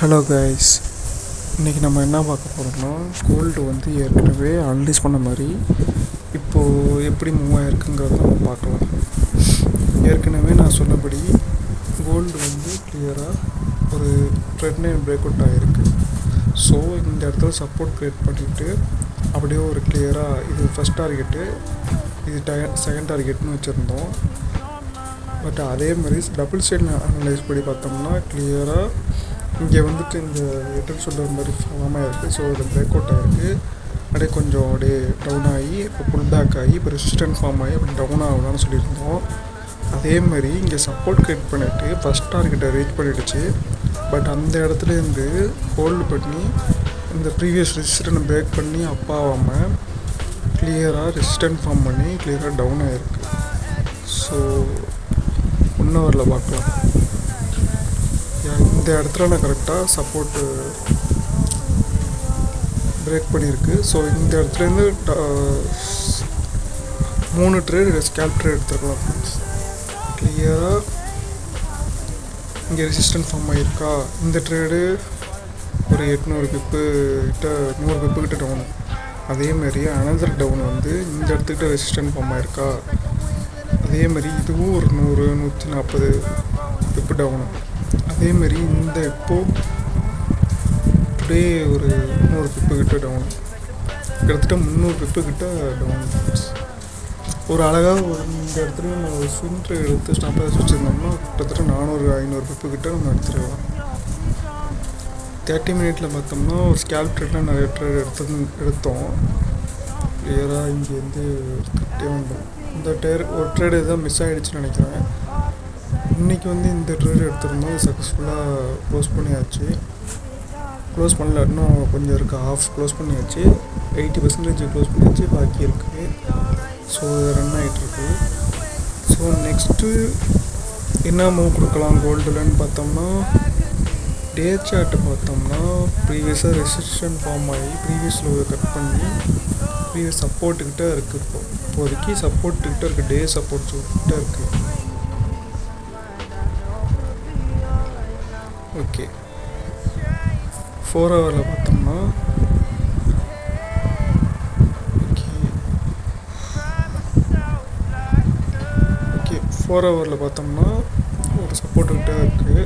Hello guys, இன்றைக்கி நம்ம என்ன பார்க்க போகிறோம்னா, கோல்டு வந்து ஏற்கனவே அனலைஸ் பண்ண மாதிரி இப்போது எப்படி மூவ் ஆகிருக்குங்கிறத நம்ம பார்க்கலாம். ஏற்கனவே நான் சொன்னபடி கோல்டு வந்து கிளியராக ஒரு ட்ரெண்ட் லைன் பிரேக் அவுட் ஆகிருக்கு. ஸோ இந்த இடத்துல சப்போர்ட் க்ரியேட் பண்ணிவிட்டு அப்படியே ஒரு கிளியராக இது ஃபஸ்ட் டார்கெட்டு, இது செகண்ட் டார்கெட்னு வச்சுருந்தோம். பட் அதே மாதிரி டபுள் சைட் அனலைஸ் படி பார்த்தோம்னா கிளியராக இங்கே வந்துட்டு இந்த ரிட்டர்ன் சொல்கிற மாதிரி ஃபார்ம் ஆகிருக்கு. ஸோ இது பிரேக் அவுட் ஆகிருக்கு, அப்படியே கொஞ்சம் அப்படியே டவுன் ஆகி இப்போ புல் பேக் ஆகி இப்போ ரெசிஸ்டன்ட் ஃபார்ம் ஆகி அப்படி டவுன் ஆகலான்னு சொல்லியிருந்தோம். அதேமாதிரி இங்கே சப்போர்ட் க்ரியேட் பண்ணிவிட்டு ஃபஸ்ட் டார்கெட்டை ரீச் பண்ணிடுச்சு. பட் அந்த இடத்துலேருந்து ஹோல்டு பண்ணி இந்த ப்ரீவியஸ் ரெசிஸ்டன்ட் பிரேக் பண்ணி அப்பாவாமல் கிளியராக ரெசிஸ்டன்ட் ஃபார்ம் பண்ணி கிளியராக டவுன் ஆகிருக்கு. ஸோ 1 ஹவரில் பார்க்கலாம். இந்த இடத்துல நான் கரெக்டாக சப்போர்ட்டு பிரேக் பண்ணியிருக்கு. ஸோ இந்த இடத்துலேருந்து 3 ட்ரேடு ஸ்கேல்ப் ட்ரேட் எடுத்துருக்கலாம். கிளியராக இங்கே ரெசிஸ்டன்ட் ஃபார்ம் ஆகிருக்கா. இந்த ட்ரேடு ஒரு 800 பிப்பு கிட்ட 100 பிப்பு கிட்ட டவுனு. அதேமாரி அனதர் டவுன் வந்து இந்த இடத்துக்கிட்ட ரெசிஸ்டன்ட் ஃபார்ம் ஆகிருக்கா. அதேமாதிரி இதுவும் ஒரு 100 140 பிப்பு டவுனு. அதேமாரி இந்த இப்போது டுடே ஒரு 100 பிப்பு கிட்ட டவுன், கிட்டத்தட்ட 300 பிப்பு கிட்ட டவுன். ஒரு அழகாக ஒரு இந்த இடத்துல நம்ம ஒரு ஸ்விங் ட்ரேட் எடுத்து ஸ்டாப் லாஸ் வச்சுருந்தோம்னா கிட்டத்தட்ட 400-500 பிப்பு கிட்ட நம்ம எடுத்துருக்கலாம். 30 மினிட்டில் பார்த்தோம்னா ஒரு ஸ்கேல்ப் ட்ரேட்லாம் நிறைய ட்ரேட் எடுத்தோம். கிளியராக இங்கேருந்து கிட்டே வந்தோம். இந்த ஒரு ட்ரேடு தான் மிஸ் ஆகிடுச்சுன்னு நினைக்கிறேன். இன்றைக்கி வந்து இந்த ட்ரேட் எடுத்துருந்தோம், சக்ஸஸ்ஃபுல்லாக க்ளோஸ் பண்ணியாச்சு. க்ளோஸ் பண்ணல, இன்னும் கொஞ்சம் இருக்குது, ஆஃப் க்ளோஸ் பண்ணியாச்சு. 80% க்ளோஸ் பண்ணியாச்சு, பாக்கி இருக்குது. ஸோ இது ரன் ஆகிட்டுருக்கு. ஸோ நெக்ஸ்ட்டு என்ன மூவ் கொடுக்கலாம் கோல்டுலன்னு பார்த்தோம்னா, டே சார்ட்டு பார்த்தோம்னா ப்ரீவியஸாக ரெசிஸ்டன் ஃபார்ம் ஆகி ப்ரீவியஸ் லோவை கட் பண்ணி ப்ரீவியஸ் சப்போர்ட்டுக்கிட்ட இருக்குது. இப்போதைக்கு சப்போர்ட்டுக்கிட்ட இருக்குது, டே சப்போர்ட் கிட்ட இருக்குது. ஓகே, 4 ஹவரில் பார்த்தோம்னா ஓகே 4 ஹவரில் பார்த்தோம்னா ஒரு சப்போர்ட்டுக்கிட்ட இருக்குது.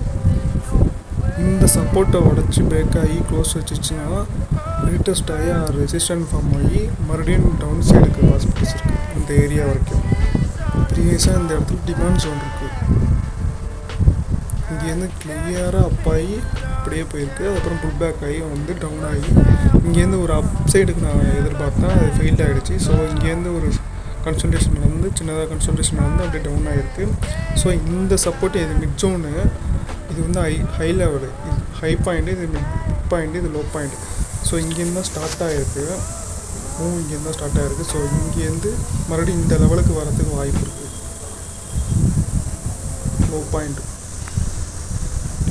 இந்த சப்போர்ட்டை உடச்சி பிரேக் ஆகி க்ளோஸ் வச்சிச்சுன்னா ரீடெஸ்ட் ஆகி ரெசிஸ்டன்ட் ஃபார்ம் ஆகி மறுபடியும் டவுன் சைடுக்கு பாசிபிலிட்டிஸ் இருக்குது. இந்த ஏரியா வரைக்கும் ப்ரீவியஸாக இந்த இடத்துல டிமாண்ட் ஜோன் இருக்குது. இங்கேருந்து கிளியராக அப்பாகி அப்படியே போயிருக்கு. அதுக்கப்புறம் புல் பேக் ஆகி வந்து டவுன் ஆகி இங்கேருந்து ஒரு அப் சைடுக்கு நான் எதிர்பார்த்தேன், அது ஃபெயில்ட் ஆகிடுச்சு. ஸோ இங்கேருந்து ஒரு கன்சன்ட்ரேஷன் வந்து சின்னதாக கன்சன்ட்ரேஷன் வந்து அப்படியே டவுன் ஆகிருக்கு. ஸோ இந்த சப்போர்ட் இது மிட் ஜோனு, இது வந்து ஹை லெவலு, இது ஹை பாயிண்ட்டு, இது மிட் பாயிண்ட்டு, இது லோ பாயிண்ட். ஸோ இங்கேருந்து தான் ஸ்டார்ட் ஆகிருக்கு, இங்கேருந்து தான் ஸ்டார்ட் ஆகிருக்கு. ஸோ இங்கேருந்து மறுபடியும் இந்த லெவலுக்கு வரதுக்கு வாய்ப்பு இருக்குது. லோ பாயிண்ட்டு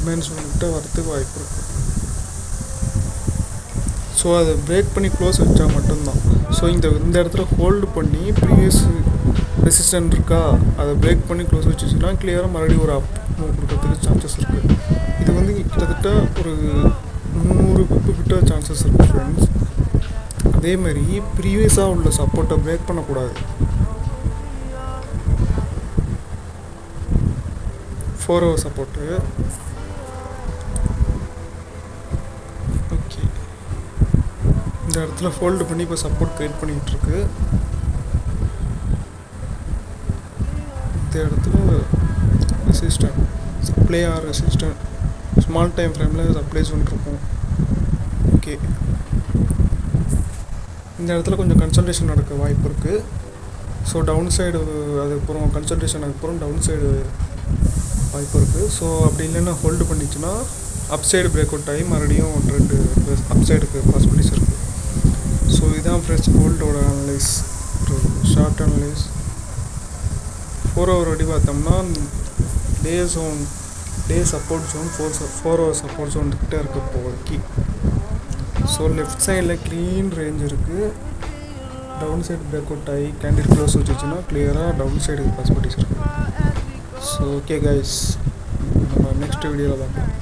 டிமாண்ட் ஜோன்கிட்ட வரத்துக்கு வாய்ப்பு இருக்குது. ஸோ அதை பிரேக் பண்ணி க்ளோஸ் வச்சா மட்டும்தான். ஸோ இந்த இடத்துல ஹோல்டு பண்ணி ப்ரீவியஸ் ரெசிஸ்டன்ட் இருக்கா, அதை பிரேக் பண்ணி க்ளோஸ் வச்சுச்சுன்னா கிளியராக மறுபடியும் ஒரு அப் மூவ் கொடுக்கறதுக்கு சான்சஸ் இருக்குது. இது வந்து கிட்டத்தட்ட ஒரு 100 பிப்பு கிட்ட சான்சஸ் இருக்குது ஃப்ரெண்ட்ஸ். அதேமாதிரி ப்ரீவியஸாக உள்ள சப்போர்ட்டை பிரேக் பண்ணக்கூடாது. 4 ஹவர் சப்போர்ட்டு. ஓகே, இந்த இடத்துல ஹோல்டு பண்ணி இப்போ சப்போர்ட் க்ரியேட் பண்ணிகிட்ருக்கு. இந்த இடத்துல resistant supply or resistant small time ஃப்ரேமில் சப்ளை ஜோன் இருக்கும். ஓகே, இந்த இடத்துல கொஞ்சம் கன்சல்டேஷன் நடக்க வாய்ப்பு இருக்குது. ஸோ டவுன் சைடு அதுக்கப்புறம் கன்சல்டேஷன் அதுக்கப்புறம் டவுன் சைடு வாய்ப்பு இருக்குது. ஸோ அப்படி இல்லைன்னா ஹோல்டு பண்ணிச்சுன்னா அப் சைடு பிரேக் அவுட் ஆகி மறுபடியும் 2 அப் சைடுக்கு பாசிபிலிட்டிஸ் இருக்குது. ஸோ இதுதான் ஃப்ரெண்ட்ஸ் கோல்டோட அனலைஸ், ஷார்ட் அனலைஸ். 4 ஹவர் அப்படி பார்த்தோம்னா day support zone 4 hour support zone கிட்டே இருக்குது இப்போதைக்கு. ஸோ லெஃப்ட் சைடில் க்ளீன் ரேஞ்ச் இருக்குது. டவுன் சைடு பிரேக் அவுட் ஆகி கேண்டில் க்ளோஸ் வச்சுச்சுன்னா கிளியராக டவுன் சைடுக்கு பாசிபிலிட்டிஸ் இருக்குது. ஸோ ஓகே கைஸ், நம்ம நெக்ஸ்ட் வீடியோவில் பார்க்கலாம்.